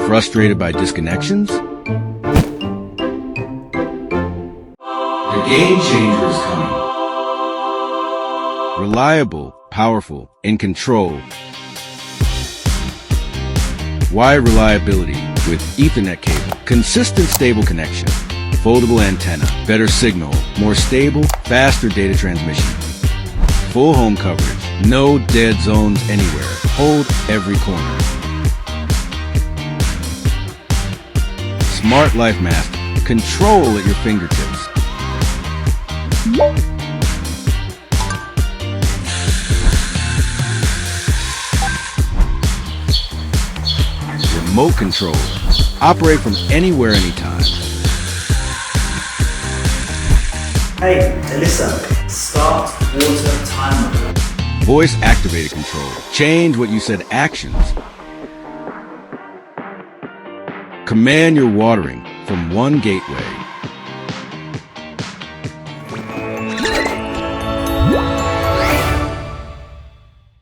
Frustrated by disconnections? The game changer is coming. Reliable, powerful, in control. Wire reliability with Ethernet cable. Consistent, stable connection. Foldable antenna. Better signal. More stable, faster data transmission. Full home coverage. No dead zones anywhere. Hold every corner. Smart Life Master. Control at your fingertips. Remote control. Operate from anywhere, anytime. Hey, Alyssa, start water timer. Voice activated control. Change what you said actions. Command your watering from one gateway.